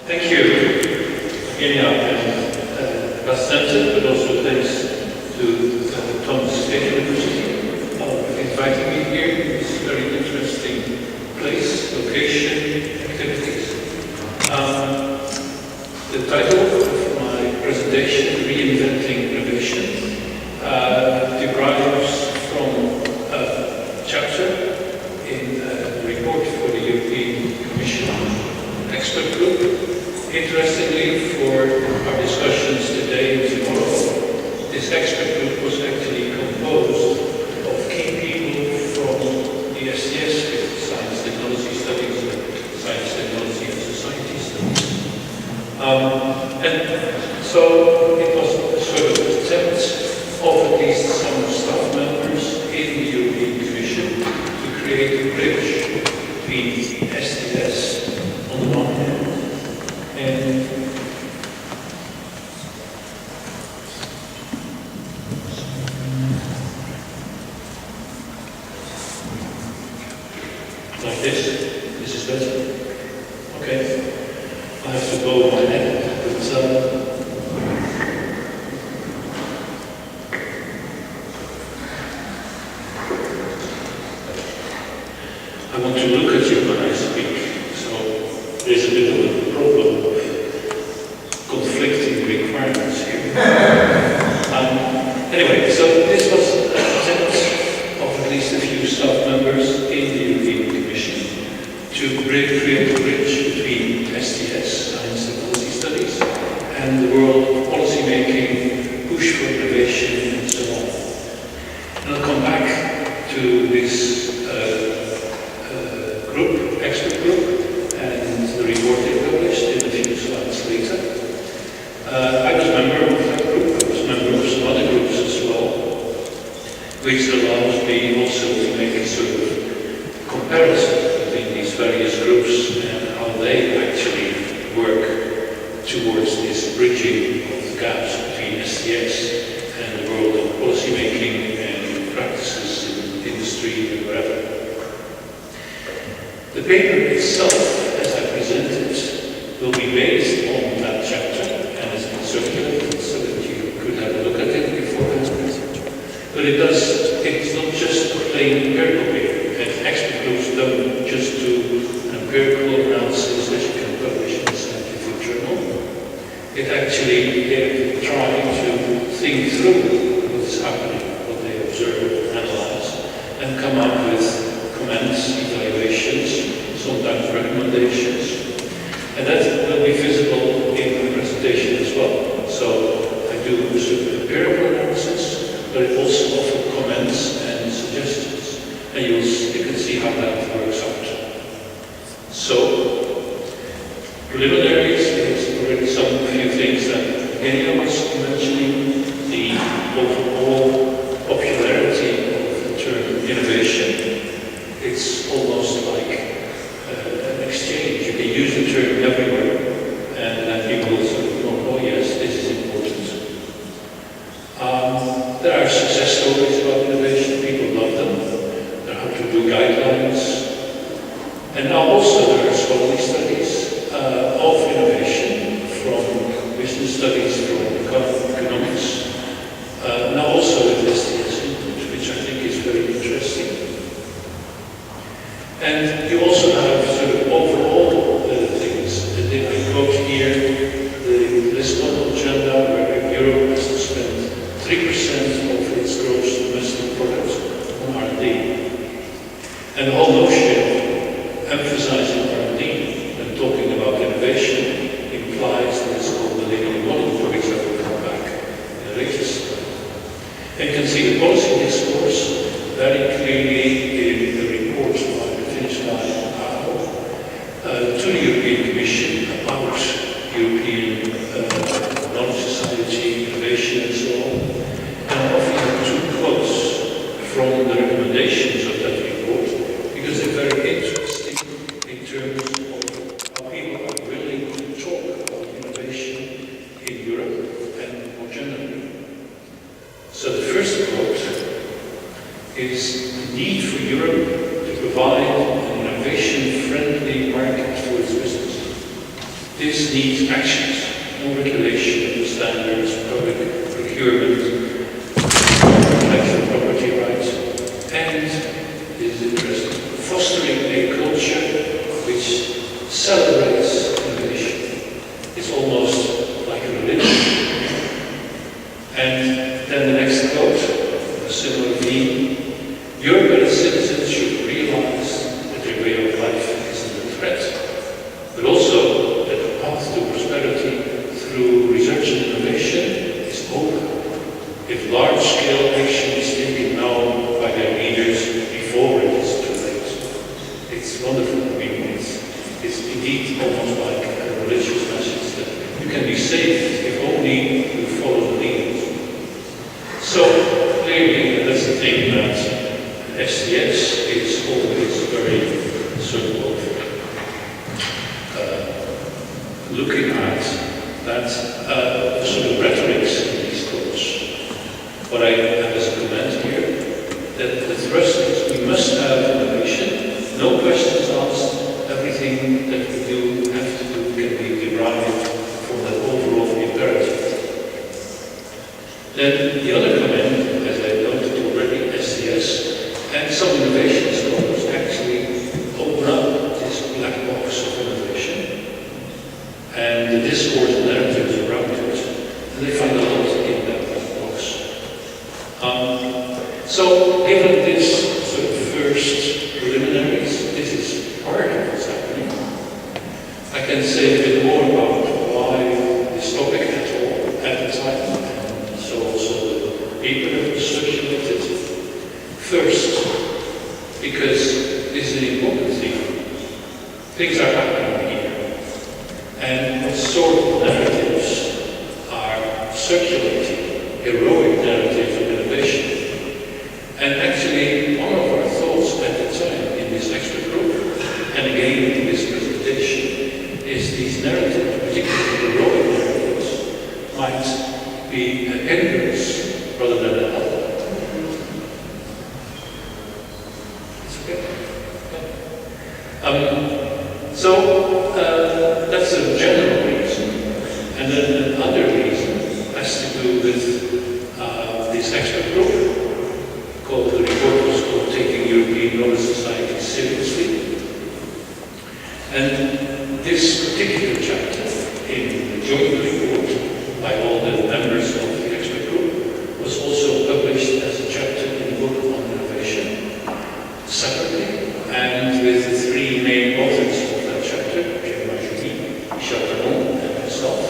Thank you. Again, Centre, but also thanks to Tomский University for inviting me here in this very interesting place, location, activities. The title of my presentation, Reinventing Innovation, derives from a chapter in a report for the European Commission expert group. Interestingly, for our discussions today and tomorrow, this expert group was actually composed of key people from the STS field, Science, Technology Studies, Science, Technology and Society Studies. And so it was a sort of attempt of at least some staff members in the European Commission to create a bridge between STS on the one hand and like this. This is better. Okay. I have to go my head, but I want to look at you when I speak, so there's a bit of a problem of conflicting requirements here. Anyway, so this was an attempt of at least a few staff members in the European Commission to create a bridge between STS, Science, Technology Studies, and the world of policy making, push for innovation, and so on. And I'll come back to this expert group, and the report they published in a few slides later. I was a member of that group. I was a member of some other groups as well, which allows me also to make a sort of comparison between these various groups and how they actually work towards this bridging of the gaps between STS and the world of policy making and practices in industry and wherever. The paper itself, as I presented, will be based on that chapter and has been circulated so that you could have a look at it beforehand. But it's not just a plain empirical paper. Expert groups don't just do an empirical analysis that you can publish in a scientific journal. It actually, they're trying to think through what's happening, what they observe, analyze, and come up with comments, evaluations, sometimes recommendations. And that will be visible in my presentation as well. So I do a sort of empirical analysis, but it also offers comments and suggestions. And you can see how that works out. So, preliminaries is already some few things that Aria was mentioning, the overall popularity of the term innovation. It's almost like an exchange. You can use the term everywhere, and then people sort of know, oh yes, this is important. There are success stories about innovation. People love them. There are how-to-do guidelines. And now also there are scholarly studies of innovation from business studies, from economics. Now also with STS input, which I think is very interesting. And you also have sort of overall things. I quote here the Lisbon agenda, where Europe has to spend 3% of its gross domestic product on R&D. And the whole notion of emphasizing R&D when talking about innovation implies that it's called the linear model, for which I will come back in a later slide. And you can see the policy discourse very clearly in the report by to the European Commission about European knowledge society, innovation and so on. And I offer you two quotes from the recommendations of that report because they're very interesting in terms of how people are willing to talk about innovation in Europe and more generally. So the first quote is the need for Europe to provide an innovation-friendly market for its business. this needs actions, more regulation, standards, public procurement, intellectual property rights, and this is interesting, fostering a culture which celebrates innovation. It's almost like a religion. And then the next quote, a similar theme, European citizens should realize that their way of life isn't a threat, but also that the path to prosperity through research and innovation is open. If large-scale action is taken now by their leaders before it is too late. It's wonderful. I mean, it's indeed almost like a religious message that you can be saved if only you follow the leaders. So, clearly, and that's the thing that STS is always very sort of looking at that sort of rhetorics in these quotes. What I have as a comment here, that the thrust is we must have innovation, no questions asked, everything that we do, have to do, can be derived from that overall imperative. Then the other comment, as I noted already, STS, and some innovation scholars actually open up this black box of innovation and the discourse narratives around it, and they find a lot in that black box. So, given this sort of first preliminaries, this is part of what's happening. I can say a bit more about why this topic at all at the time, and so also the paper that was circulated. First, because this is an important thing. Things are happening here, and what sort of narratives are circulating, heroic narratives of innovation. And actually, one of our thoughts at the time in this expert group, and again in this presentation, is these narratives, particularly heroic narratives, might be a hindrance rather than a help. It's okay. That's a general reason. And then another reason has to do with this expert group, called the report was called Taking European Knowledge Society Seriously. And this particular chapter in the joint report by all the members of the expert group was also published as a chapter in the book on innovation separately, and with the three main authors of that chapter, and myself,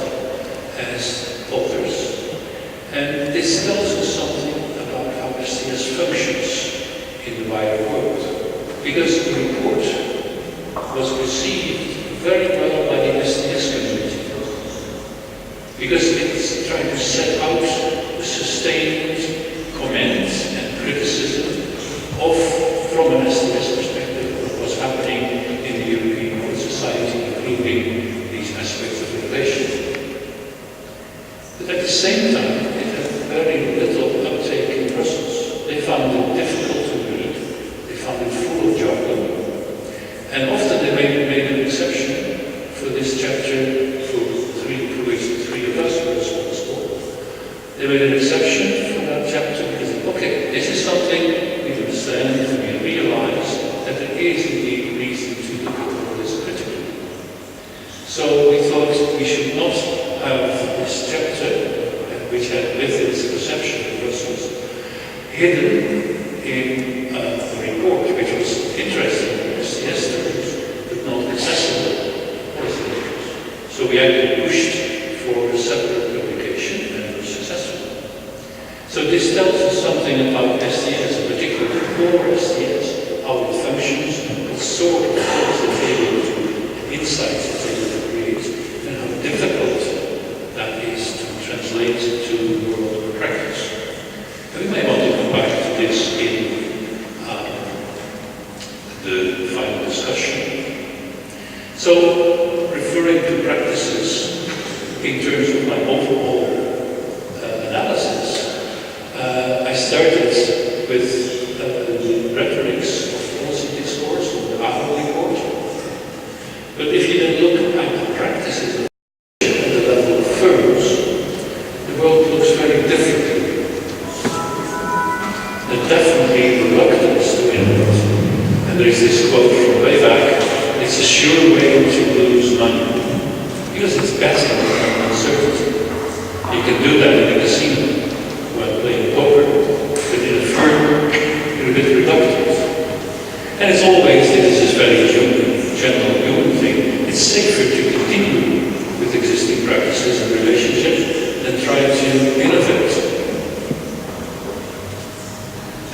as authors. And this tells us something about how STS functions in the wider world. Because the report was received very well by the STS community. Because it's trying to set out the sustained comments and criticism from an STS perspective, what was happening in the European Knowledge Society, including these aspects of innovation. But at the same time, it had very little uptake in Brussels. They found it difficult to read, they found it full of jargon, and often they made an exception for this chapter for which the three of us were responsible. They made an exception for that chapter because, okay, this is something we understand and we realize that there is indeed reason to look at all this critically. So we thought we should not have this chapter, which had with its perception of Brussels, hidden in a report which was interesting in STS terms, but not accessible as it. So we had pushed for a separate publication and was successful. So this tells us something about STS, particularly the core STS, how it functions, what sort of things it's able to, insights it's able to create, and how difficult that is to translate to world practice. And we may want to come back to this in the final discussion. So, referring to practices in terms of my overall analysis, I started with the rhetorics of policy discourse, of the Ari report. But if you then look at the practices of You can do that in a casino while playing poker, but in a firm, you're a bit reluctant. And it's always, this is very general human thing, it's safer to continue with existing practices and relationships than try to innovate.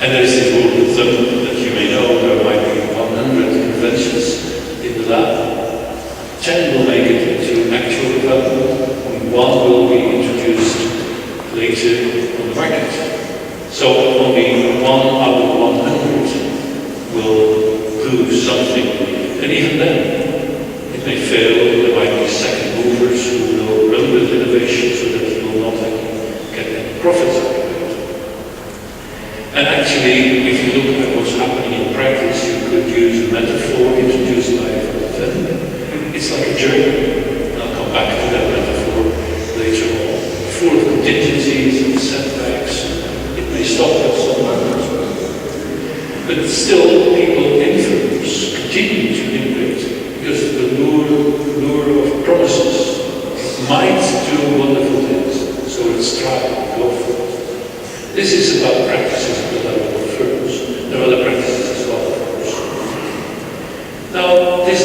And there is this rule of thumb that you may know, there might be 100 inventions in the lab. 10 will make it into actual development, and 1 will be introduced later on the market. So only 1 out of 100 will do something. And even then, it may fail. There might be second movers who will run with innovation so that you will not get any profits out of it. And actually, if you look at what's happening in practice, you could use a metaphor introduced by Van. It's like a journey. And I'll come back to that metaphor later on. Full of contingencies and setbacks. It may stop at some moment. But still, people influence, continue to innovate, because the lure of promises might do wonderful things. So let's try and go for it. This is about practices at the level of firms. There are other practices as well, of course. Now, this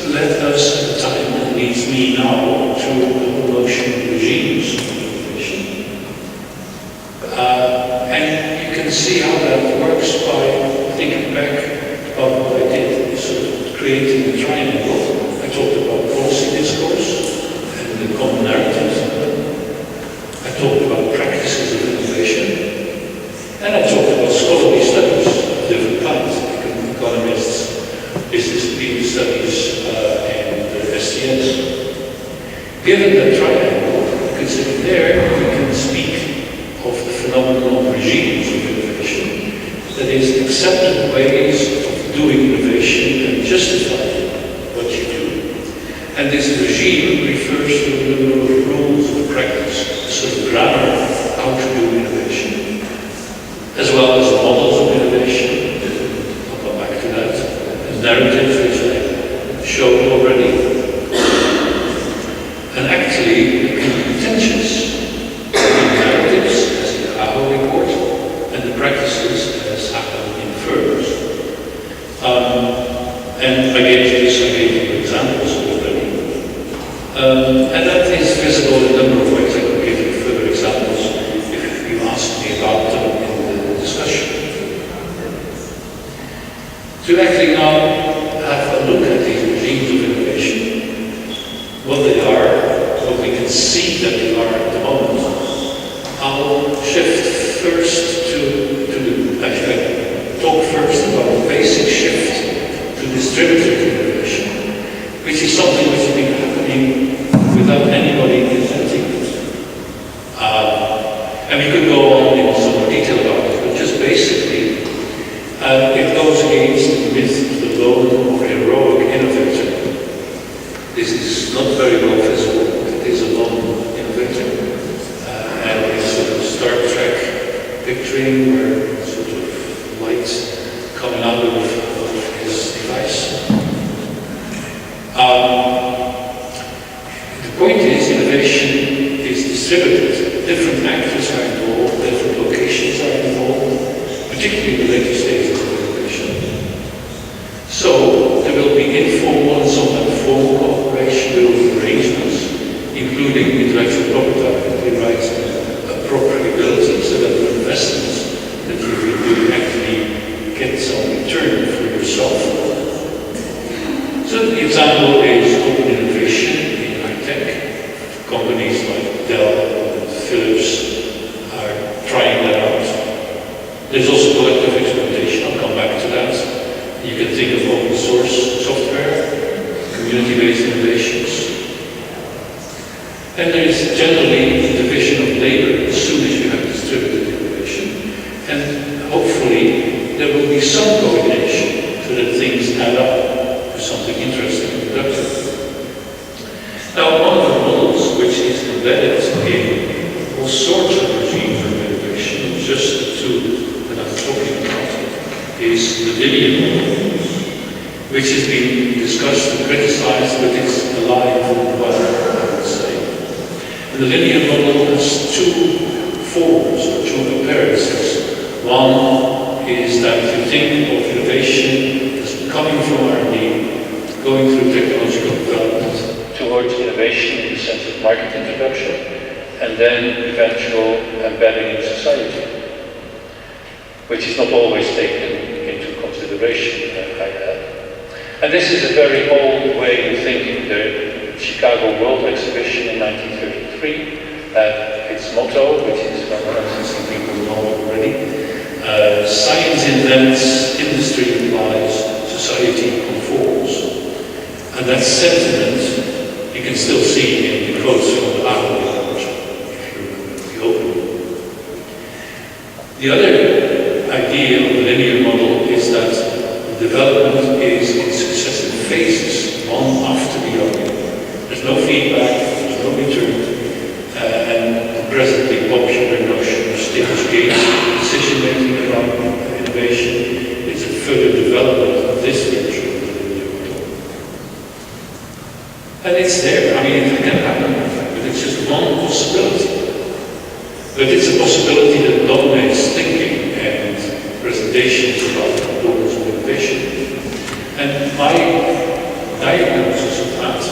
led us at the time, and leads me now, to the whole notion of regimes of innovation. And you can see how that works by thinking back about what I did, sort of creating the triangle. I talked about policy discourse and the common narratives. I talked about practices of innovation, and I talked about scholarly studies of different kinds, economists, business people studies, and STS. Given that triangle, consider there, we can speak of the phenomenon of regimes of innovation, that is, accepted ways of doing innovation and justifying what you do. And this regime refers to a number of rules of practice, sort of grammar, how to do innovation, as well as models of innovation. I'll come back to that. And narratives, which I showed already. And actually, it can be contentious. The narratives, as in the AHO report, and the practices, as AHO infers. And I gave you examples already. And that is visible in a number of ways. I could give you further examples if you ask me about them in the discussion. To actually now have a look at these regimes of innovation, what they are, what we can see that they are at the moment, I'll shift first I talk first about the basic shift to distributed innovation, which is something which has been happening without anybody inventing it. And we could go on in some more detail about it, but just basically, it goes against the myth of the lone or heroic innovator. This is not very well visible. It is a lone innovator. And it's sort of Star Trek picturing where sort of light coming out of his device. The point is, innovation is distributed. Different actors are involved, different locations are involved, particularly in the later stages of innovation. So there will be informal and sometimes formal cooperation, there will be arrangements, including intellectual property rights and appropriability, so that the investments that you will do actually get some return for yourself. So the example is open innovation in high tech. Companies like Dell and Philips are trying that out. There's also collective exploitation. I'll come back to that. You can think of open source software, community-based innovations. And there is generally the division of labor as soon as you have distributed innovation. And hopefully there will be some coordination so that things add up to something interesting and productive. Now, one of the models which is embedded in all sorts of regimes of innovation, just the two that I'm talking about, is the Didion model, which has been discussed and criticized, but it's alive and well, I would say. And the linear model has two forms, or two appearances. One is that you think of innovation as coming from R&D, going through technological development towards innovation in the sense of market introduction, and then eventual embedding in society, which is not always taken into consideration, I add. And this is a very old way of thinking. The Chicago World Exhibition in 1933 had its motto, which is one that some people know already. Science invents, industry implies, society conforms. And that sentiment you can still see in the quotes from the Ari Rip, if you remember the opening. The other idea of the linear model is that development is in successive phases, one after the other. There's no feedback, there's no return. And the presently popular notion of stage gate decision-making around innovation is a further development of this version of the linear model. And it's there, I mean, it can happen, but it's just one possibility. But it's a possibility that dominates thinking and presentations about the importance of innovation. And my diagnosis of that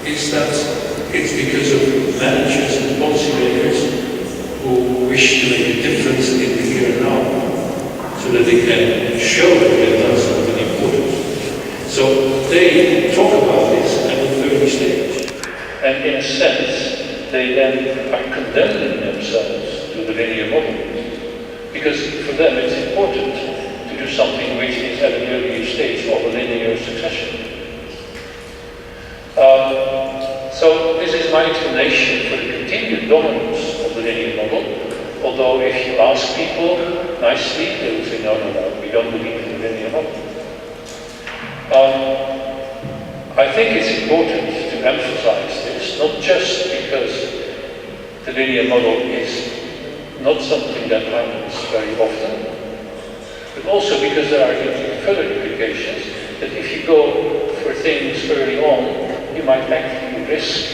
is that it's because of managers and policymakers who wish to make a difference in the here and now, so that they can show that they've done something important. So they talk about this at an early stage. And in a sense, they then are condemning themselves to the linear model. Because for them it's important to do something which is at an earlier stage of a linear succession. So this is my explanation for the continued dominance of the linear model. Although if you ask people nicely, they will say, no, we don't believe in the linear model. I think it's important to emphasize this, not just because the linear model is not something that happens very often, but also because there are further implications that if you go for things early on, you might actually risk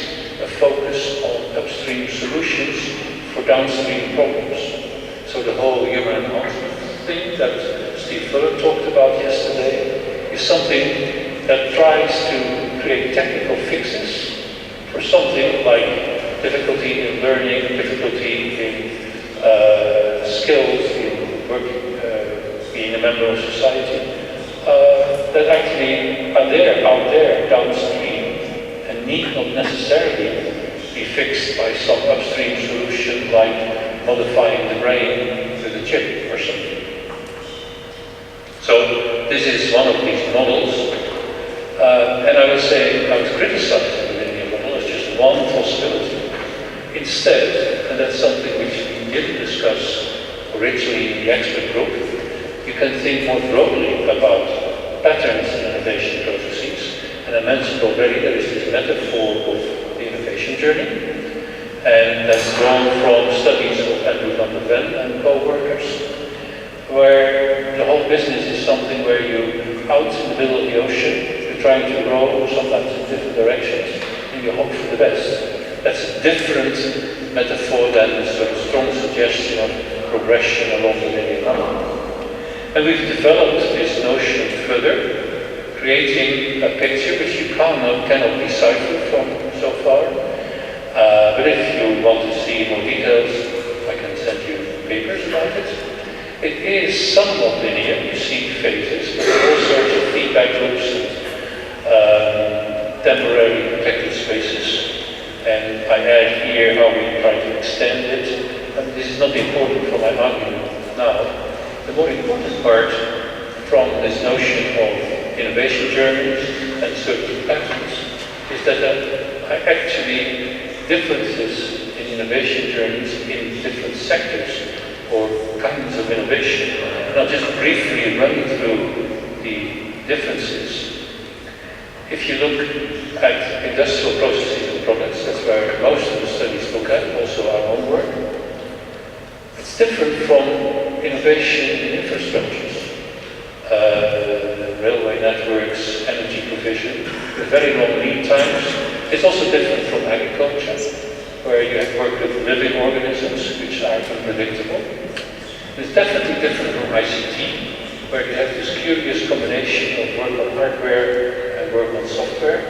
a focus on upstream solutions for downstream problems. So the whole human enhancement thing that Steve Fuller talked about yesterday is something that tries to create technical fixes for something like difficulty in learning, difficulty in skills in working, being a member of society, that actually are out there downstream and need not necessarily be fixed by some upstream solution like modifying the brain with a chip or something. So this is one of these models, and I would say I would criticize the linear model as just one possibility. Instead, and that's something which we didn't discuss originally in the expert group, you can think more broadly about patterns in innovation processes. And I mentioned already there is this metaphor of the innovation journey, and that's drawn from studies of Andrew van der Ven and co-workers, where the whole business is something where you're out in the middle of the ocean, you're trying to row sometimes in different directions, and you hope for the best. That's a different metaphor than the sort of strong suggestion of progression along the linear model. And we've developed this notion further, creating a picture which you cannot decipher from so far. But if you want to see more details, I can send you papers about it. It is somewhat linear. You see phases, but there are all sorts of feedback loops and temporary protected spaces. And I add here how we try to extend it. And this is not important for my argument now. The more important part from this notion of innovation journeys and certain patterns is that there are actually differences in innovation journeys in different sectors or kinds of innovation. And I'll just briefly run through the differences. If you look at industrial processes and products, that's where most of the studies look at, also our own work. It's different from innovation in infrastructures, railway networks, energy provision, with very long lead times. It's also different from agriculture. where you have worked with living organisms, which are unpredictable. It's definitely different from ICT, where you have this curious combination of work on hardware and work on software.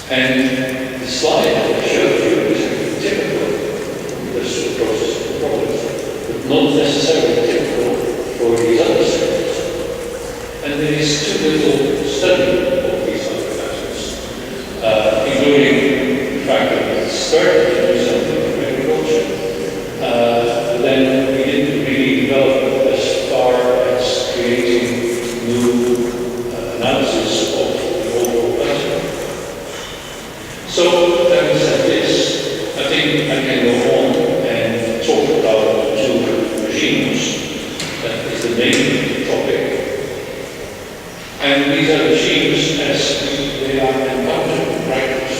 And the slide I showed you is typical of this process of progress, but not necessarily typical for these other sectors. And there is too little study of these other factors, including the fact that it started to do something from agriculture. Then we didn't really develop as far as creating new analysis of the overall pattern. So, having said this, I think I can go on and talk about the two regimes. That is the main topic. And these are regimes as they are encountered in practice,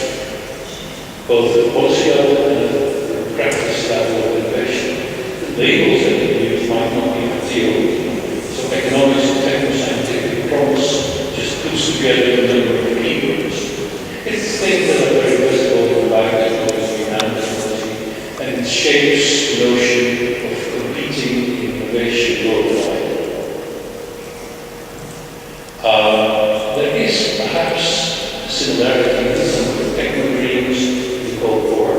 both at the policy level and at the practice level of innovation. The labels that we use might not be ideal. So economics and techno-scientific promise just puts together a number of keywords. It's things that are very visible in biotechnology and nanotechnology, and it shapes the notion of competing innovation worldwide. There is perhaps similarity with some of the techno dreams in the Cold War.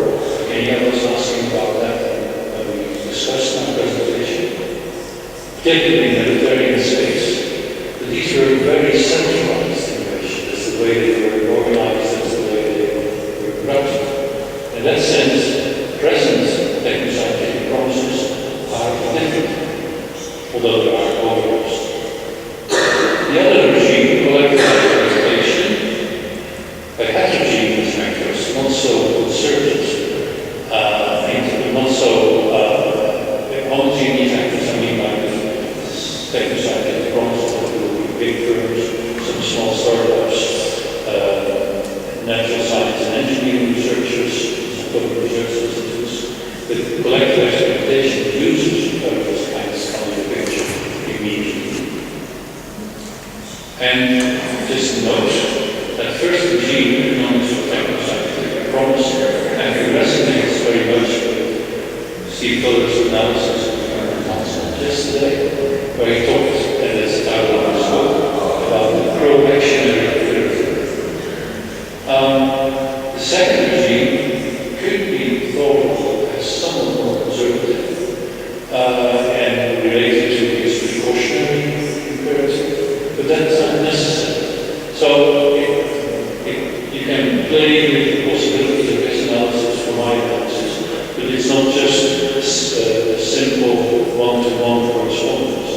Again, I was asking about that when we discussed my presentation, particularly in military space. But these were very centralized innovation. That's the way they were organized, that's the way they were conducted. In that sense, present techno-scientific promises are different, although there are overlaps. The other regime, collective representation, a heterogeneous factors, not so concerted, not so homogeneous actors. I mean, like techno-scientific promises that will be big firms, some small startups, natural science and engineering researchers, some public research institutes. But collective expectation uses those kinds come into the picture immediately. And just note that first regime, economics of techno-scientific promise, actually resonates very much with Steve Fuller's analysis of the concept yesterday, where he talked, and it's the title of his book, about the pro-actionary ability. The second regime could be thought of as somewhat more conservative and related to his precautionary imperative, but that's not necessary. So you can play with the possibilities of this analysis for my analysis, but it's not just a simple one-to-one correspondence.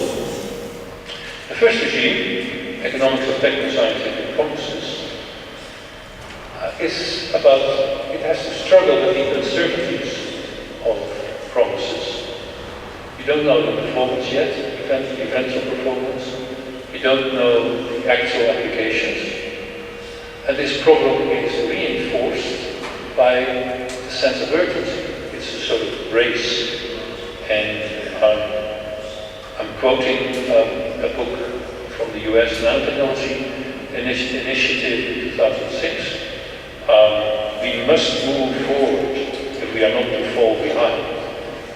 The first regime, economics of techno-scientific promises, is about, it has to struggle with the uncertainties of promises. You don't know the performance yet, eventual performance. You don't know the actual applications. And this problem is reinforced by the sense of urgency. It's a sort of race. And I'm quoting a book from the US Nanotechnology Initiative in 2006. We must move forward if we are not to fall behind.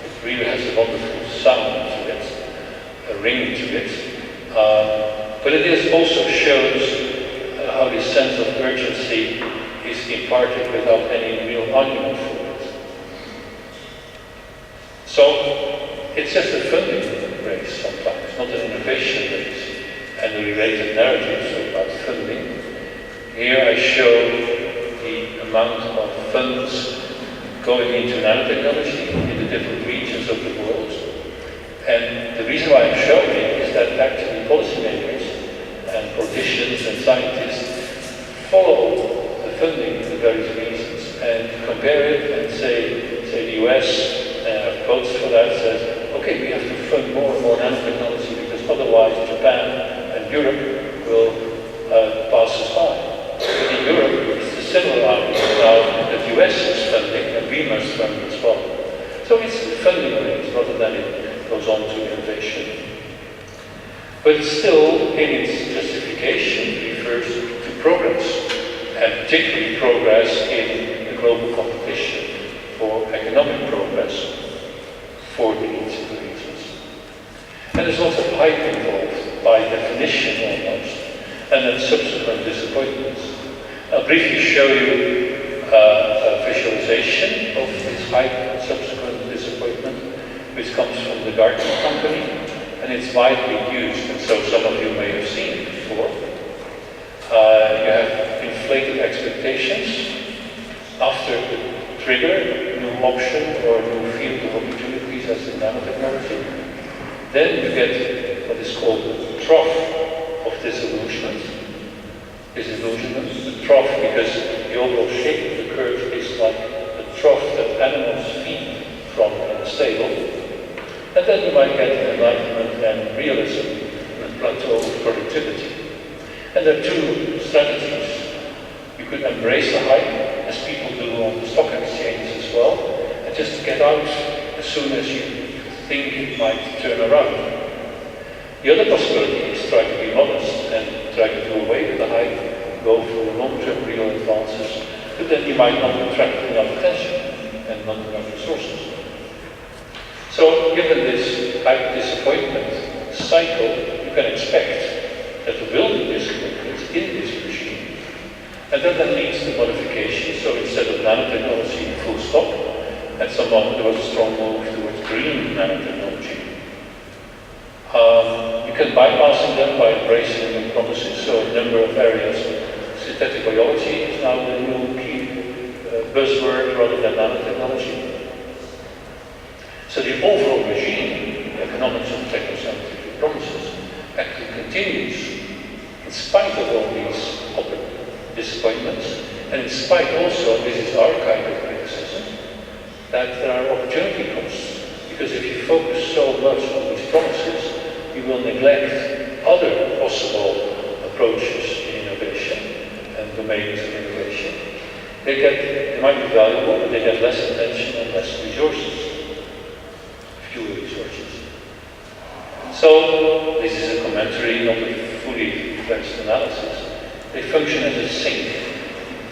It really has a wonderful sound to it, a ring to it. But it also shows how this sense of urgency is imparted without any real argument for it. So it's just a funding race sometimes, not an innovation race. And the related narratives about funding. Here I show the amount of funds going into nanotechnology in the different regions of the world. And the reason why I'm showing it is that actually policymakers and politicians and scientists follow the funding for various reasons and compare it and say the US, quotes for that, says, okay, we have to fund more and more nanotechnology because otherwise Japan and Europe will pass us by. But in Europe, it's a similar argument now that the US is funding and we must fund as well. So it's a funding race rather than it goes on to innovation. But still, in its justification, refers to progress and particularly progress in the global competition for economic progress for the needs of the regions. And there's lots of hype involved, by definition almost, and then subsequent disappointments. I'll briefly show you a visualization of this hype and subsequent disappointment, which comes from the Gartner company, and it's widely used, and so some of you may have seen it before. You have inflated expectations after the trigger, new option or new field of opportunities as in nanotechnology. Then you get what is called the trough of disillusionment. Disillusionment, the trough, because the overall shape of the curve is like a trough that animals feed from in a stable. And then you might get enlightenment and realism and plateau of productivity. And there are two strategies. You could embrace the hype, as people do on the stock exchanges as well, and just get out as soon as you think it might turn around. The other possibility is try to be modest and try to do away with the hype, go for long-term real advances, but then you might not attract enough attention and not enough resources. So, given this hype disappointment cycle, you can expect that there will be disappointments in this regime, and then that leads to modification. So instead of nanotechnology full stop, at some moment there was a strong move towards green nanotechnology. You can bypass them by embracing new promises. So a number of areas, synthetic biology is now the new key buzzword rather than nanotechnology. So the overall regime, the economics of technoscientific promises, actually continues in spite of all these disappointments, and in spite also, this is our kind of criticism, that there are opportunity costs. Because if you focus so much on these promises, you will neglect other possible approaches in innovation and domains of innovation. They might be valuable, but they get less attention and less resources, fewer resources. So, this is a commentary, not a fully fledged analysis. They function as a sink.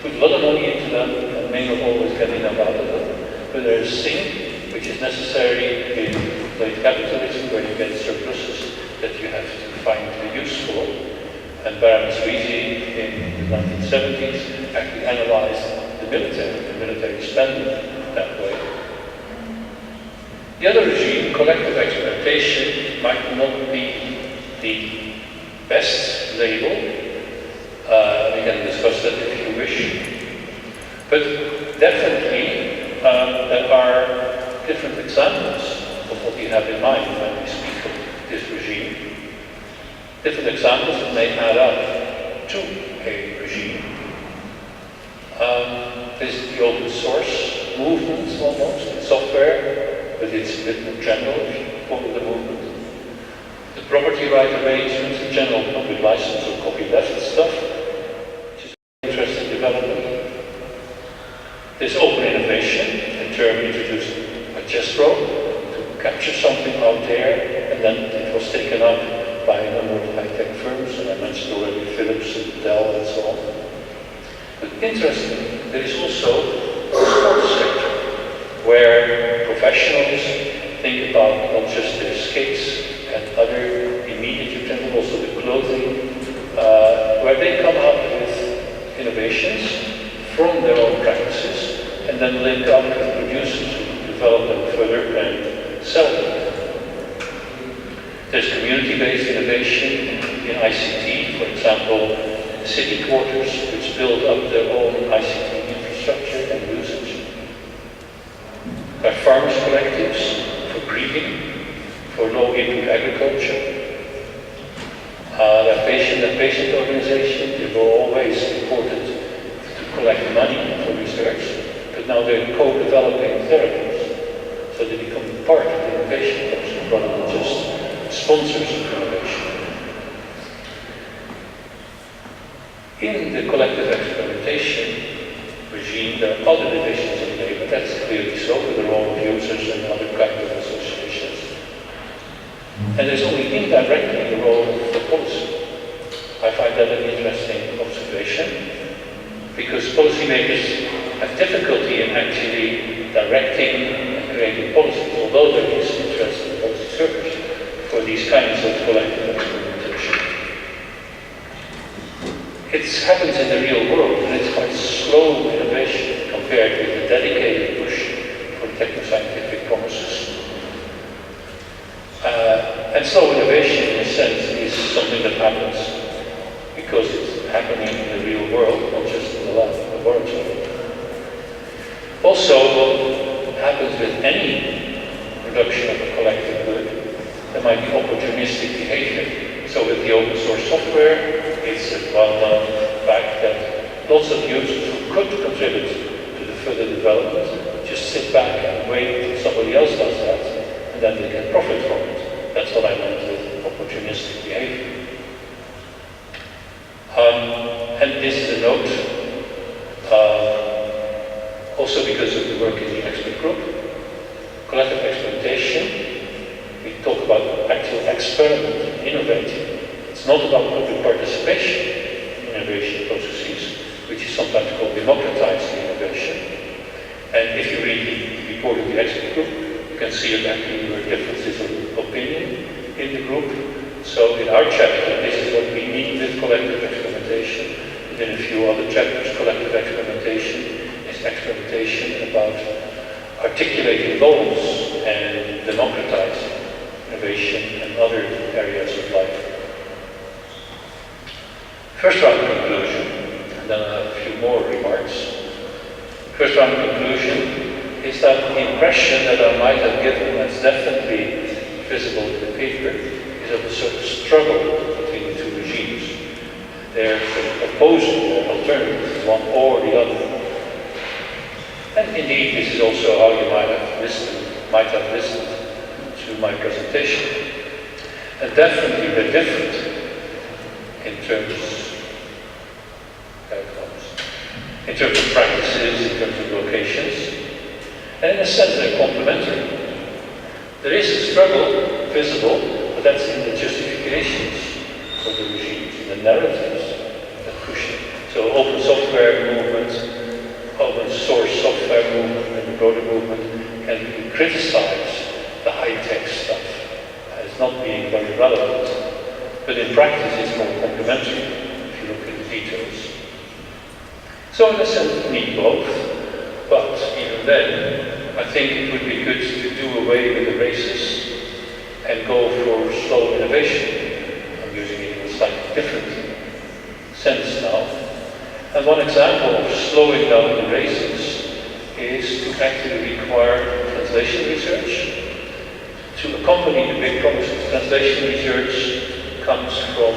Put a lot of money into them and may not always get enough out of them, but there is a sink which is necessary in late capitalism where you get surpluses that you have to find a use for. And Baron Sweezy in the 1970s actually analyzed the military spending that way. The other regime, collective experimentation, might not be the best label. We can discuss that if you wish. But definitely there are different examples of what you have in mind when we speak of this regime. Different examples that may add up to a regime. There's the open source movement almost in software, but it's a bit more general if you call it a movement. The property right arrangements, the general public license or copyleft stuff, which is an interesting development. There's open innovation, a term introduced by Jesro to capture something out there, and then it was taken up by a number of high-tech firms, and I mentioned already Philips and Dell and so on. But interesting, there is also the sports sector, where professionals think about not just their skates and other immediate utensils, also the clothing, where they come up with innovations from their own practices and then link up with producers who develop them further and sell them. There's community-based innovation in ICT, for example, city quarters which build up their own ICT infrastructure and usage. There are farmers' collectives for breeding, for low-input agriculture. There are patient organizations. They were always important to collect money for research, but now they're co-developing therapies, so they become part of the innovation process rather than just sponsors of innovation. In the collective experimentation regime, there are other divisions of labor, that's clearly so, with the role of users and other kinds of associations. And there's only indirectly the role of the policy. I find that an interesting observation. because policymakers have difficulty in actually directing and creating policies, although there is interest in policy circles for these kinds of collective experimentation. It happens in the real world, and it's quite slow innovation compared with the dedicated push for techno-scientific promises. And slow innovation, in a sense, is something that happens because it's happening in the real world, not just in the laboratory. Also, what happens with any production of a collective good, there might be opportunistic behavior. So with the open source software, it's a well-known fact that lots of users who could contribute to the further development just sit back and wait until somebody else does that, and then they can profit from it. That's what I meant with opportunistic behavior. And this is a note, also because of the work in the expert group. Collective experimentation, we talk about actual experiment, innovating. It's not about public participation in innovation processes, which is sometimes called democratizing innovation. And if you read the report of the expert group, you can see that actually there are differences of opinion in the group. So in our chapter, this is what we mean with collective experimentation. And in a few other chapters, collective experimentation is experimentation about articulating goals and democratizing innovation and other areas of life. First round conclusion, and then I have a few more remarks. First round conclusion is that the impression that I might have given, that's definitely visible in the paper, is of a sort of struggle between the two regimes. They're sort of opposing, they're alternatives, one or the other. And indeed, this is also how you might have listened to my presentation. And definitely they're different in terms of practices, in terms of locations, and in a sense they're complementary. There is a struggle visible, but that's in the justifications for the regimes, in the narratives that push it. So open software movement, open source software movement, and the broader movement can really criticize the high-tech stuff as not being very relevant. But in practice it's more complementary if you look at the details. So in a sense we need both, but even then I think it would be good to do away with the races and go for slow innovation. I'm using it in a slightly different sense now. And one example of slowing down the races is to actually require translation research to accompany the big promises. Translation research comes from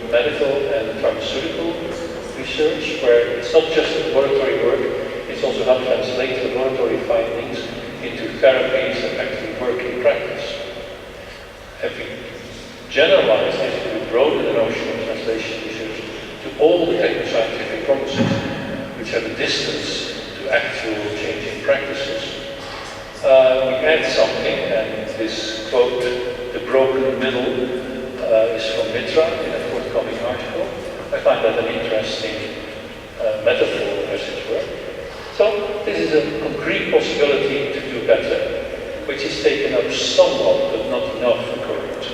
medical and pharmaceutical research, where it's not just laboratory work, it's also how to translate laboratory findings into therapies that actually work in practice. If we generalize this, we broaden the notion of translation research to all the techno-scientific promises which have a distance to actual changing practices. We add something, and this quote, "the broken middle," is from Mitra in a forthcoming article. I find that an interesting metaphor, as it were. So this is a concrete possibility to do better, which is taken up somewhat, but not enough for current.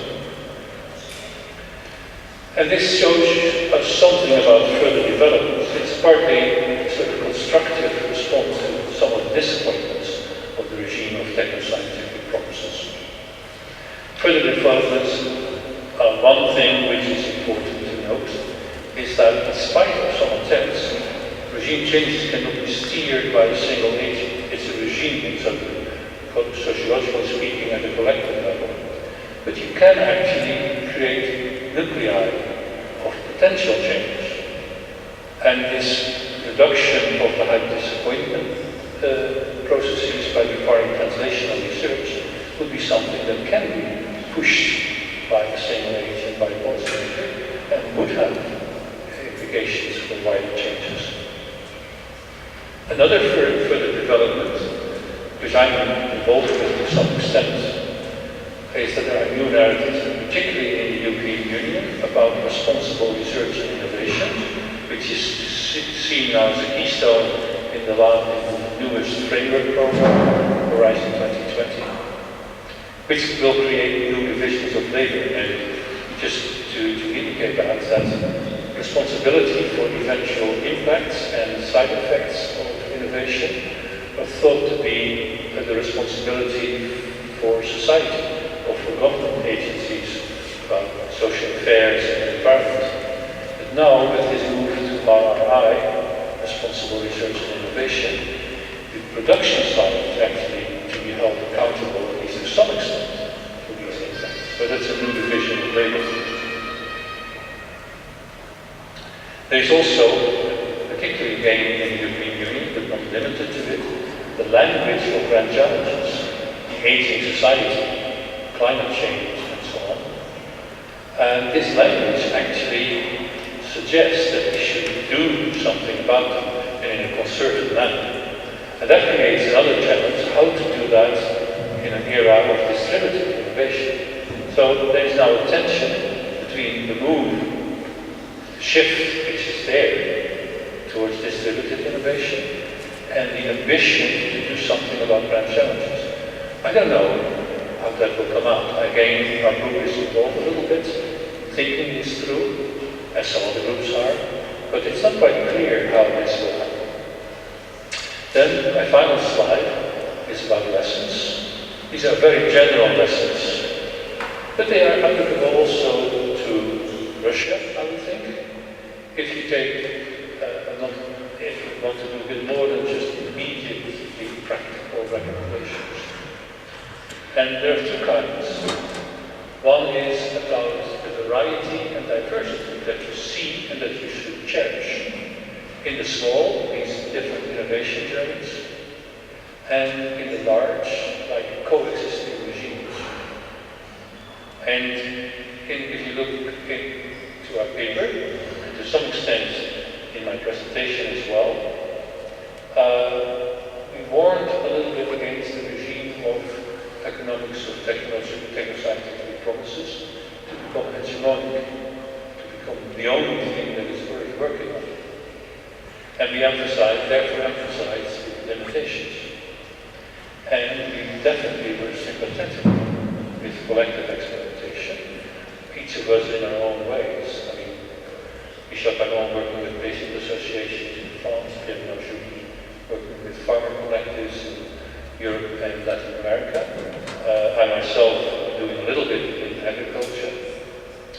And this shows us something about further developments. It's partly a sort of constructive response to some of the disappointments of the regime of techno-scientific promises. Further developments, one thing which is important to note is that in spite of some attempts, regime changes cannot be steered by a single agent. It's a regime, sociologically speaking, at a collective level. But you can actually create nuclei of potential change. And this reduction of the high disappointment processes by requiring translational research would be something that can be pushed by a single agent, by a policymaker, and would have implications for wider changes. Another further development, which I'm involved with to some extent, is that there are new narratives, particularly in the European Union, about responsible research and innovation, which is seen now as a keystone in the newest framework program, Horizon 2020, which will create new divisions of labor. And just to indicate that responsibility for eventual impacts and side effects of innovation are thought to be the responsibility for society or for government agencies about social affairs and environment. But now, with this move to RRI, responsible research and innovation, the production side is actually to be held accountable, at least to some extent, for these impacts. So that's a new division of labor. There is also, particularly again in the European Union, but not limited to it, the language of grand challenges, the aging society, climate change, and so on. And this language actually suggests that we should do something about them and in a concerted manner. And that creates another challenge, how to do that in an era of distributed innovation. So there is now a tension between the move, the shift which is there towards distributed innovation, and the ambition to do something about grand challenges. I don't know how that will come out. Again, our group is involved a little bit, thinking this through, as some of the groups are, but it's not quite clear how this will happen. Then my final slide is about lessons. These are very general lessons, but they are applicable also to Russia, I would think. If you take, if you want to do a bit more than just immediately practical recommendations. And there are two kinds. One is about the variety and diversity that you see and that you should cherish. In the small, these different innovation journeys, and in the large, like coexisting regimes. And if you look into our paper, and to some extent in my presentation as well, we warned a little bit against the regime of economics of techno-scientific promises to become hegemonic, to become the only thing that is worth working on. And we therefore emphasize limitations. And we definitely were sympathetic with collective experimentation, each of us in our own ways. I mean, Michel Pagon working with patient associations in France, Pierre Nojouli working with farmer collectives in Europe and Latin America. I myself doing a little bit in agriculture,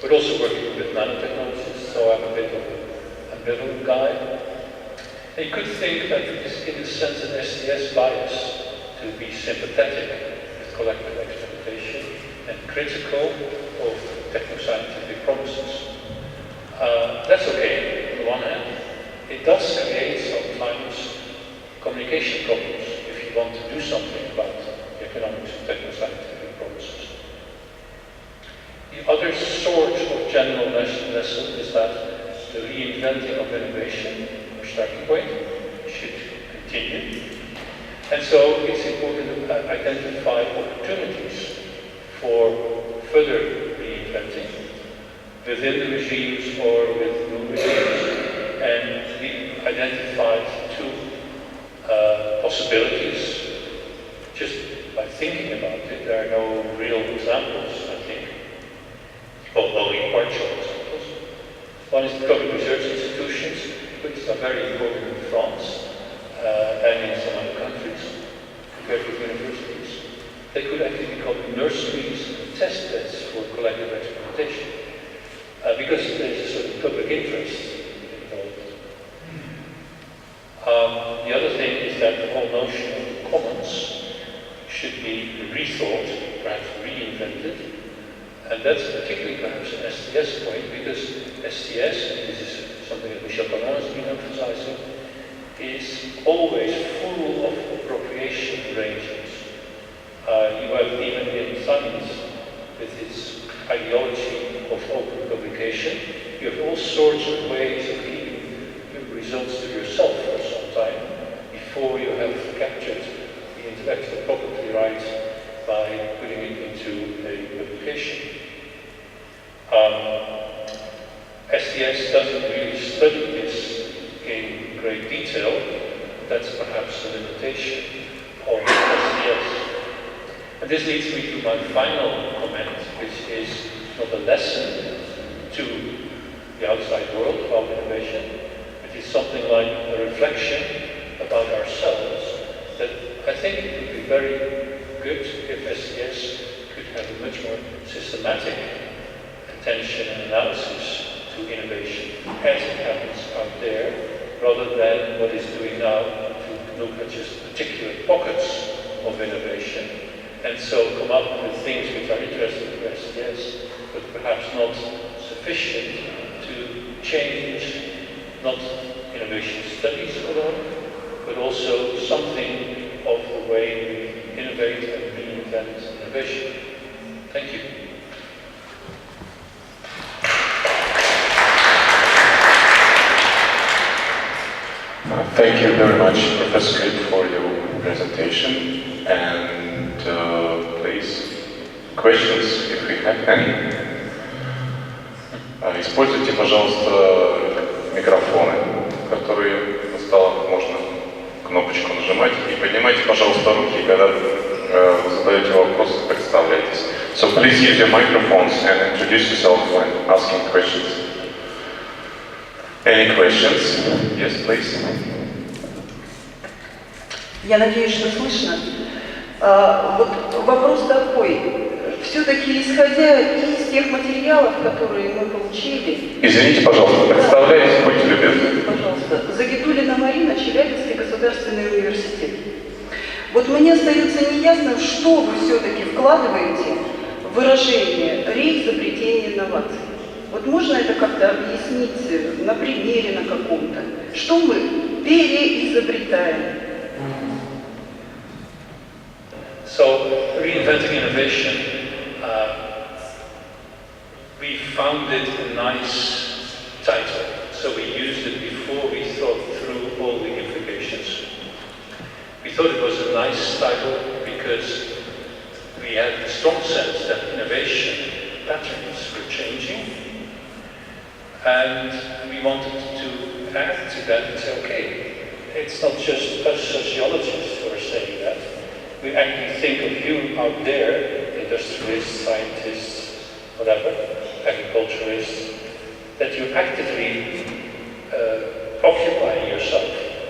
but also working with nanotechnologists, so I'm a bit of an ambivalent guy. And you could think that it is in a sense an STS bias to be sympathetic with collective experimentation and critical of techno-scientific promises. That's okay, on the one hand. It does create sometimes communication problems if you want to do something about the economics of techno-scientific promises. The other sort of general lesson is that the reinventing of innovation, our starting point, should continue. And so it's important to identify opportunities for further reinventing within the regimes or with new regimes. And we identified two possibilities. Just by thinking about it, there are no real examples, I think, only partial examples. One is the public research institutions, which are very important in France and in some other countries, compared with universities. They could actually become nurseries and test beds for collective experimentation, because there's a sort of public interest involved. The other thing is that the whole notion of the commons should be rethought, perhaps reinvented, and that's particularly perhaps an STS point, because STS, and this is something that Michel Pagon has been emphasizing, is always full of appropriation arrangements. You have even in science, with its ideology of open publication, you have all sorts of ways of keeping your results to yourself for some time before you have captured the intellectual property rights by putting it into a publication. STS doesn't really study this in great detail, that's perhaps a limitation of SDS. And this leads me to my final comment, which is not a lesson to the outside world about innovation. It is something like a reflection about ourselves that I think it would be very good if SDS could have a much more systematic attention and analysis to innovation as it happens out there, rather than what it's doing now to look at just particular pockets of innovation and so come up with things which are interesting to SDS, but perhaps not sufficient to change not innovation studies alone, but also something of the way we innovate and reinvent innovation. Thank you. Thank you very much, Professor Rip, for your presentation. And please, questions, if we have any. Используйте, пожалуйста, микрофоны, которые на столах можно кнопочку нажимать. И поднимайте, пожалуйста, руки, когда вы задаете вопрос, представляйтесь. So please use your microphones and introduce yourself when asking questions. Any questions? Yes, please. Я надеюсь, что слышно. Вот вопрос такой. Все-таки исходя из тех материалов, которые мы получили... Извините, пожалуйста, представляйтесь, будьте любезны. Пожалуйста. Загитулина Марина, Челябинский государственный университет. Вот мне остается неясно, что вы все-таки вкладываете в выражение реизобретения инноваций. Вот можно это как-то объяснить на примере на каком-то? Что мы переизобретаем? So, reinventing innovation, we found it a nice title. So we used it before we thought through all the implications. We thought it was a nice title because we had a strong sense that innovation patterns were changing. And we wanted to add to that and say, okay, it's not just us sociologists who are saying that. We actually think of you out there, industrialists, scientists, whatever, agriculturists, that you're actively occupying yourself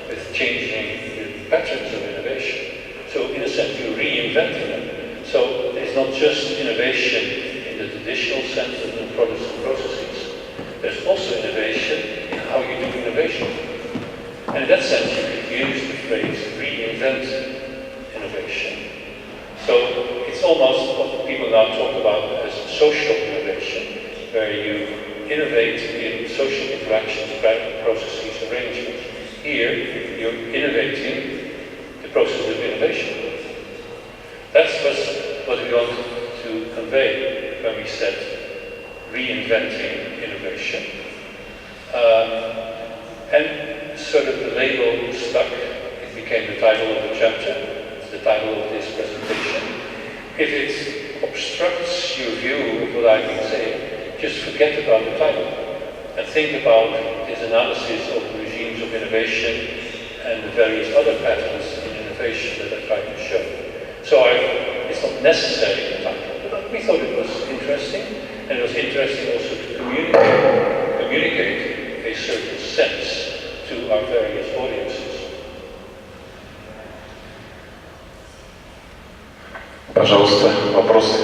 with changing the patterns of innovation. So in a sense, you're reinventing them. So it's not just innovation in the traditional sense of new products and processes. There's also innovation in how you do innovation. And in that sense, you could use the phrase reinvent innovation. So it's almost what people now talk about as social innovation, where you innovate in social interactions, processes, arrangements. Here, you're innovating the process of innovation. That's what we wanted to convey when we said reinventing innovation. And sort of the label stuck. It became the title of the chapter, the title of this presentation. If it obstructs your view of what I've been saying, just forget about the title and think about this analysis of regimes of innovation and the various other patterns in innovation that I tried to show. So it's not necessarily the title, but we thought it was interesting, and it was interesting also to communicate a certain sense to our various audiences. Пожалуйста, вопросы.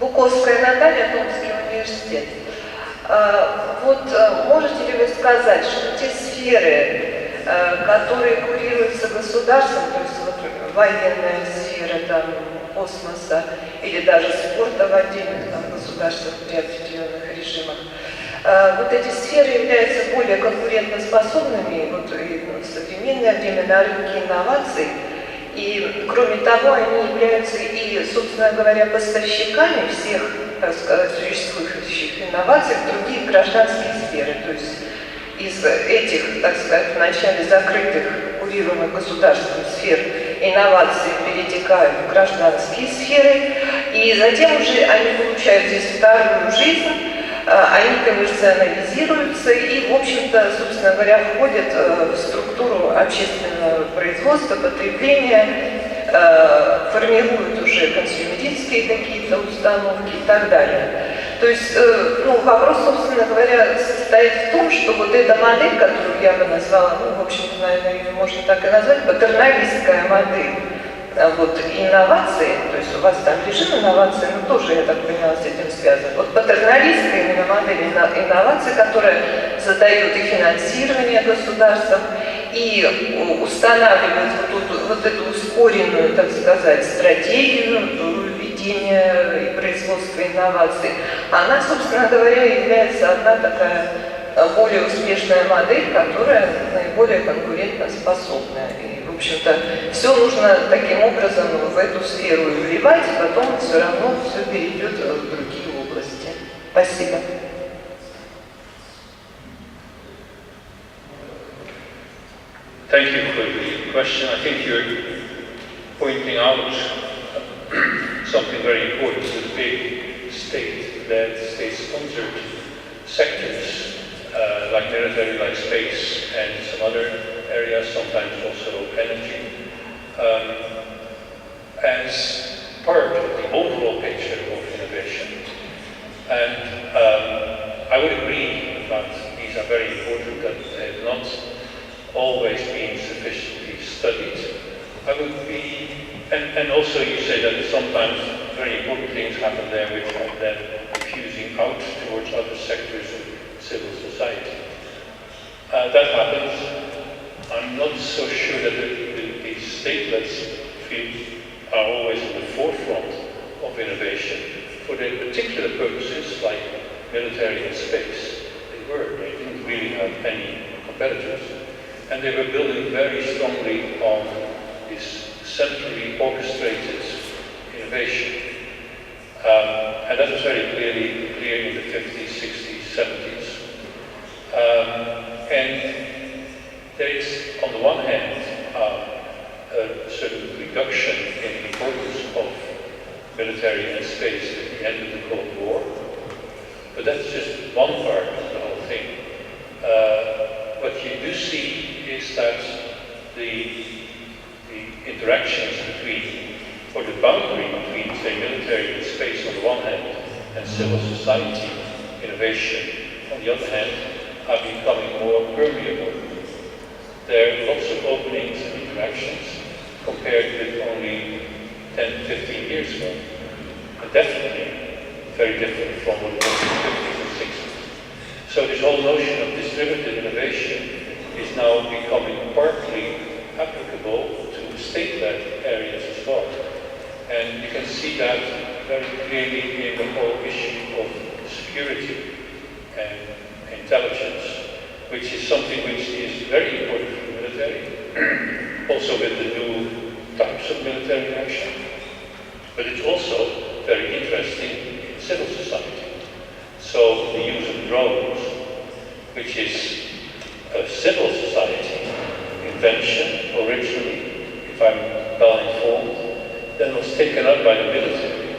Буковская Наталья, Томский университет. Вот можете ли вы сказать, что те сферы, которые курируются государством, то есть вот военная сфера, там, космоса или даже спорта в отдельных там, государствах при определенных режимах, вот эти сферы являются более конкурентоспособными вот, и в современное время на рынке инноваций. И, кроме того, они являются и, собственно говоря, поставщиками всех, так сказать, существующих инноваций в другие гражданские сферы. То есть из этих, так сказать, вначале закрытых, курируемых государством сфер инновации перетекают в гражданские сферы, и затем уже они получают здесь вторую жизнь, они коммерциализируются и, в общем-то, собственно говоря, входят в структуру общественного производства, потребления, формируют уже консюмеристские какие-то установки и так далее. То есть, вопрос, собственно говоря, состоит в том, что вот эта модель, которую я бы назвала, в общем-то, наверное, ее можно так и назвать, патерналистская модель, вот инновации, то есть у вас там режим инновации, но тоже, я так поняла, с этим связан. Вот патерналистская именно модель инноваций, которая задает и финансирование государством, и устанавливает вот эту ускоренную, так сказать, стратегию ведения и производства инноваций, она, собственно говоря, является одна такая более успешная модель, которая наиболее конкурентоспособная. И, в общем-то, все нужно таким образом в эту сферу вливать, и потом все равно все перейдет в другие области. Спасибо. Thank you for the question. I think you're pointing out something very important, the big state-led, state-sponsored sectors like military, like space, and some other areas, sometimes also energy, as part of the overall picture of innovation. And I would agree that these are very important, that they have not always been sufficiently studied. I would be, and also you say that sometimes very important things happen there which are then diffusing out towards other sectors of civil society. That happens. I'm not so sure that the state-led fields are always in the forefront of innovation. For their particular purposes, like military and space, they didn't really have any competitors. And they were building very strongly on this centrally orchestrated innovation. And that was very clear in the 50s, 60s, 70s. And there is, on the one hand, a certain reduction in the importance of military and space at the end of the Cold War. But that's just one part of the whole thing. What you do see is that the interactions between, or the boundary between, say, military and space on the one hand, and civil society innovation on the other hand, are becoming more permeable. There are lots of openings and interactions compared with only 10, 15 years ago. But definitely very different from what it was in the 50s and 60s. So this whole notion of distributed innovation is now becoming partly applicable to state-led areas as well. And you can see that very clearly in the whole issue of security and intelligence, which is something which is very important for the military, also with the new types of military action. But it's also very interesting in civil society. So the use of drones, which is a civil society invention originally, if I'm well informed, then was taken up by the military,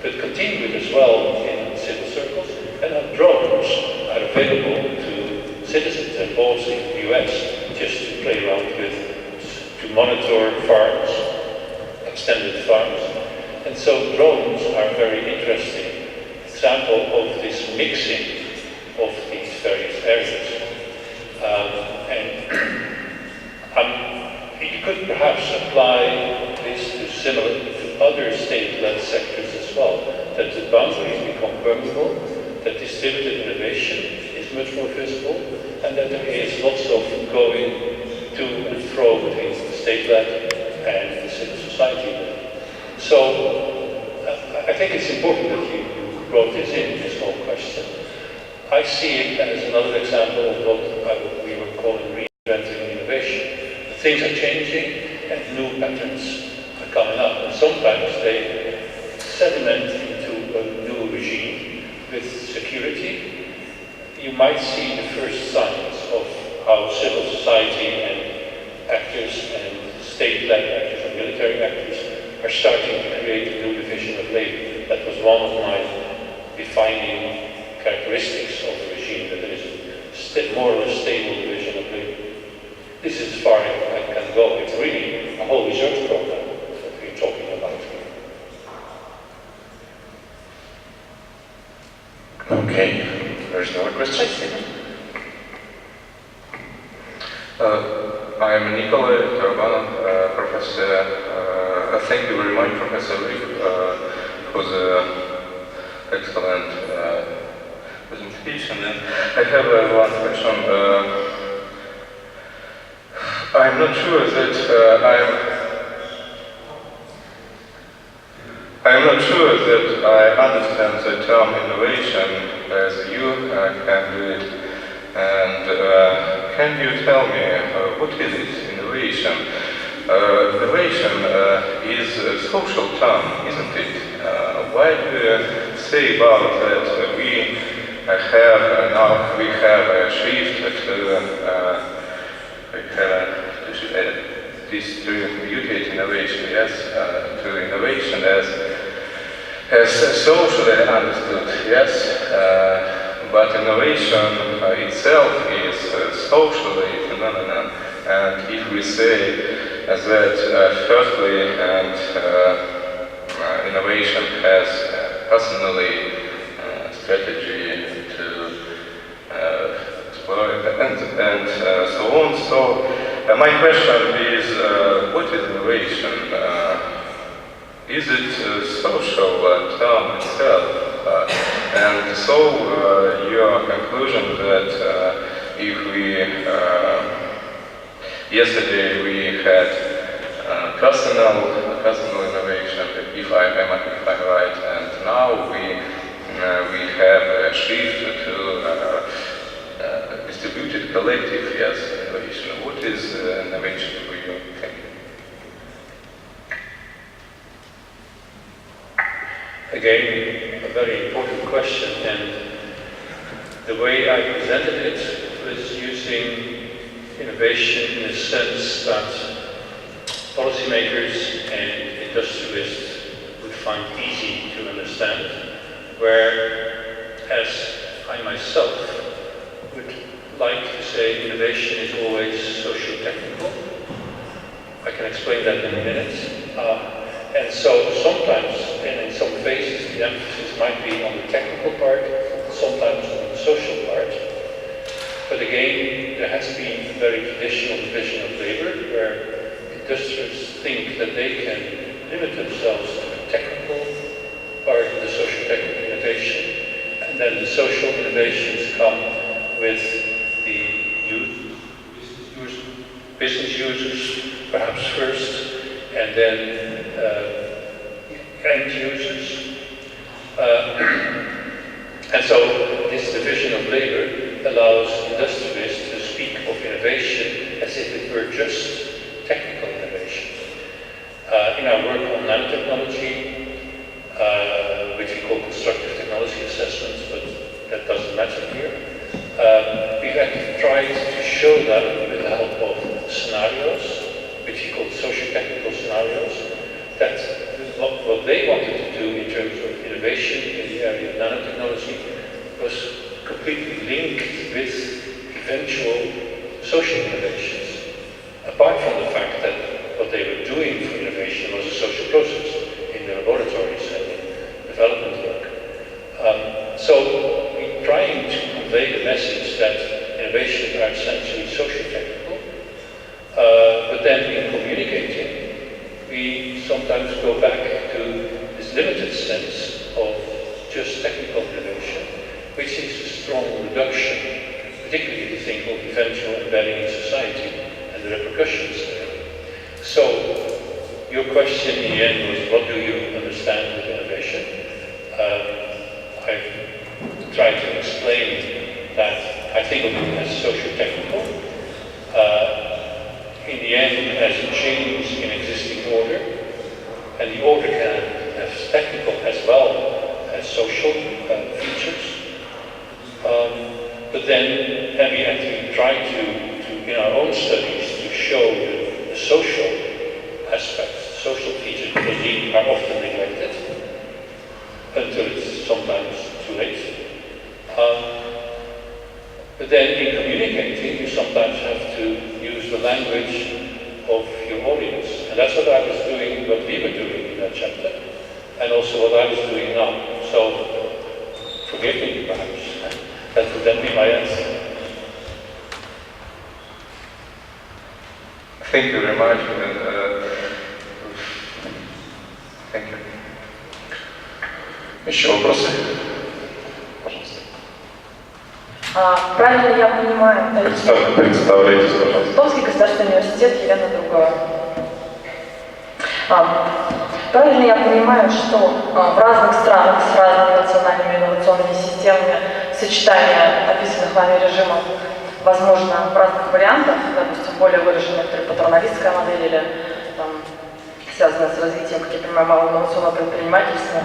but continued as well in civil circles, and now drones are available to citizens and both in the US just to play around with, to monitor farms, extended farms. And so drones are a very interesting example of this mixing of these various areas. You could perhaps apply this to other state-led sectors as well, that the boundaries become permeable, that distributed innovation is much more visible, and that there is lots of going to and fro between the state-led and the civil society. So I think it's important that you brought this in, this whole question. I see it as another example of what we were calling reinventing innovation. Things are changing and new patterns are coming up, and sometimes they sediment into a new regime with security. You might see the first signs of how civil society and actors and state-led actors and military actors are starting to create a new division of labor. That was one of my defining characteristics of the regime, that there is a more or less stable division of labor. This is as far as I can go. It's really a whole research program that we're talking about here. Okay, there's another question. I am Nikolai Karabanov, professor. Thank you very much, Professor Rip, for the excellent presentation. And I have one question. I'm not sure that I'm not sure that I understand the term innovation as you can do it. And can you tell me what is it, innovation? Innovation is a social term, isn't it? Why do you say about that we have a shift to mutate innovation, yes, to innovation as socially understood, yes. But innovation itself is a socially phenomenon, and if we say that firstly, innovation has personally strategy to explore and so on. So my question is, what is innovation? Is it a social term itself? And so your conclusion that if we yesterday we had personal innovation, if I'm right, and now we have a shift to distributed collective, yes, innovation. What is innovation for you? Thank you. Again, a very important question, and the way I presented it was using innovation in the sense that policymakers and industrialists would find easy to understand, whereas I myself would like to say innovation is always socio-technical. I can explain that in a minute. And so sometimes, and in some phases, the emphasis might be on the technical part, sometimes on the social part. But again, there has been a very traditional division of labor, where industrialists think that they can limit themselves to the technical part of the social-technical innovation, and then the social innovations come with the business users, perhaps first, and then end users. And so this division of labor allows industrialists to speak of innovation as if it were just technical innovation. In our work on nanotechnology, which we call constructive technology assessments, but that doesn't matter here, we've actually tried to show that with the help of scenarios, which we call socio-technical scenarios, that what they wanted to do in terms of innovation in the area of nanotechnology was completely linked with eventual social innovations, apart from the fact that what they were doing for innovation was a social process in the laboratories and in development work. So we're trying to convey the message that innovations are essentially social-technical, but then in communicating, we sometimes go back to this limited sense of just technical innovation, which is a strong reduction, particularly if you think of eventual embedding in society and the repercussions there. So, your question in the end was, what do you understand with innovation? I've tried to explain that I think of it as socio-technical. In the end, as a change in existing order, and the order can have technical as well as social features. But then we actually try to, in our own studies, to show the social aspects, social features of cuisine are often neglected until it's sometimes too late. But then in communicating, you sometimes have to use the language of your audience. And that's what I was doing, what we were doing in that chapter, and also what I was doing now. So, forgive me perhaps, that would then be my answer. Thank you very much. Thank you. Еще вопросы? Пожалуйста. Правильно я понимаю... Представляйтесь, пожалуйста. Томский государственный университет, Елена Другова. Правильно я понимаю, что в разных странах с разными национальными инновационными системами сочетание описанных вами режимов возможно в разных вариантах, допустим, более выраженная некоторая патроналистская модель или там, связанная с развитием, как я понимаю, малого инновационного предпринимательства.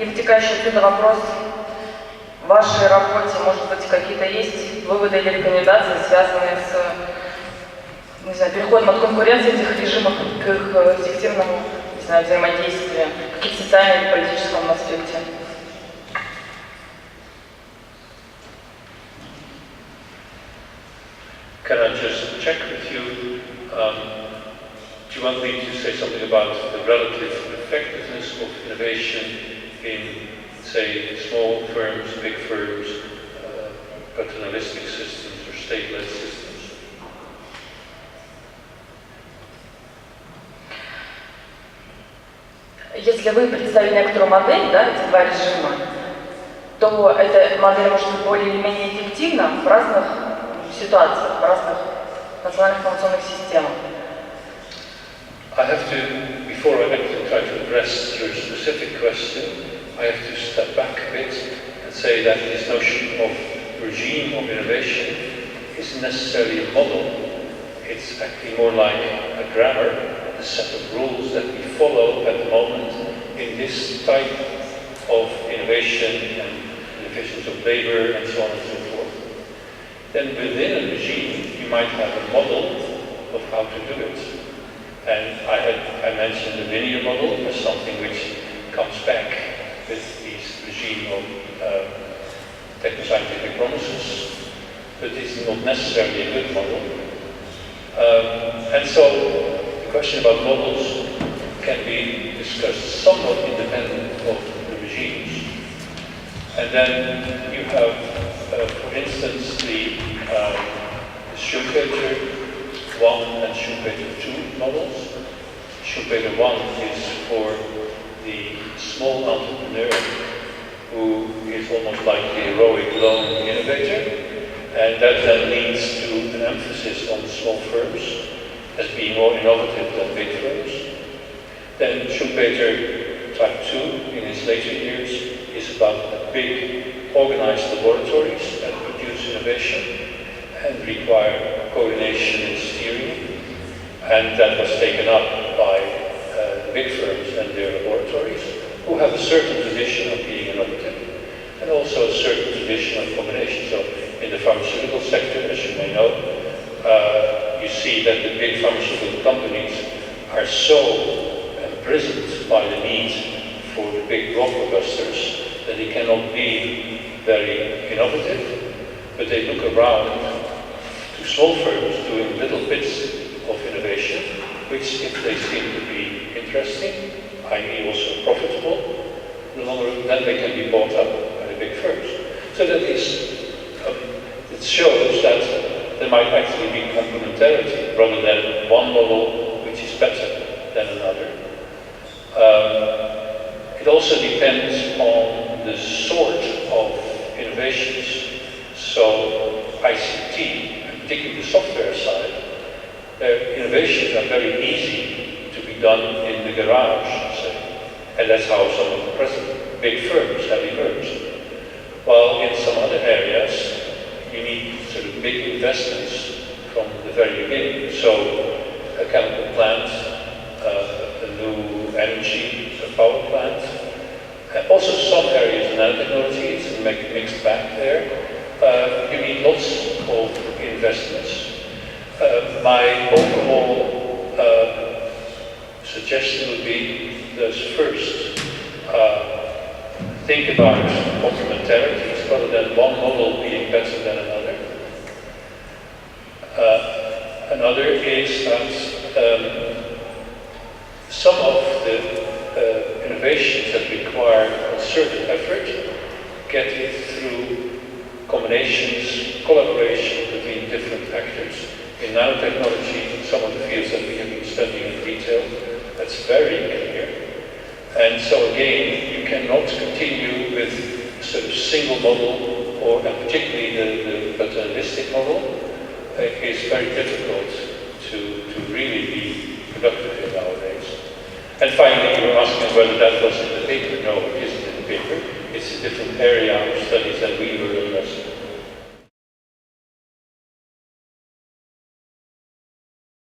И вытекающий отсюда вопрос: в вашей работе, может быть, какие-то есть выводы или рекомендации, связанные с, не знаю, переходом от конкуренции этих режимов к их эффективному, не знаю, взаимодействию, какие-то социальные или политическом аспекте? Can I just check with you, do you want me to say something about the relative effectiveness of innovation in, say, small firms, big firms, paternalistic systems or state-led systems? Если вы представили некоторую модель, да, эти два режима, то эта модель может быть более или менее эффективна в разных ситуациях, в разных национальных инновационных системах. I have to, before I actually try to address your specific question, I have to step back a bit and say that this notion of regime of innovation isn't necessarily a model. It's actually more like a grammar, a set of rules that we follow at the moment in this type of innovation and efficiency of labor and so on and so forth. Then within a regime, you might have a model of how to do it. And I mentioned the linear model as something which comes back with this regime of techno-scientific promises, but it's not necessarily a good model. And so the question about models can be discussed somewhat independent of the regimes. And then you have, for instance, the Schumpeter 1 and Schumpeter 2 models. Schumpeter 1 is for the small entrepreneur who is almost like the heroic lone innovator, and that then leads to an emphasis on small firms as being more innovative than big firms. Then Schumpeter type 2 in his later years is about the big organized laboratories that produce innovation and require coordination and steering, and that was taken up by the big firms and their laboratories, who have a certain tradition of being innovative and also a certain tradition of combination. So in the pharmaceutical sector, as you may know, you see that the big pharmaceutical companies are so imprisoned by the need for the big blockbusters that they cannot be very innovative, but they look around to small firms doing little bits of innovation, which, if they seem to be interesting, i.e. also profitable, no longer then they can be bought up by the big firms. So that is, it shows that there might actually be complementarity rather than one model which is better than another. It also depends on the sort of innovations. So ICT, and particularly the software side, innovations are very easy to be done in the garage, say. And that's how some of the present big firms have emerged. While in some other areas, you need sort of big investments from the very beginning. So a chemical plant, a new energy power plant. Also some areas in nanotechnology, it's a mixed bag there. You need lots of investments. My overall suggestion first think about complementarities rather than one model being better than another. Another is that some of the innovations that require concerted effort get it through combinations, collaboration between different actors. In nanotechnology, some of the fields that we have been studying in detail, that's very clear. And so again, you cannot continue with sort of single model, or particularly the paternalistic model. It is very difficult to really be productive in nowadays. And finally, you were asking whether that was in the paper. No, it isn't in the paper. It's a different area of studies that we were investing.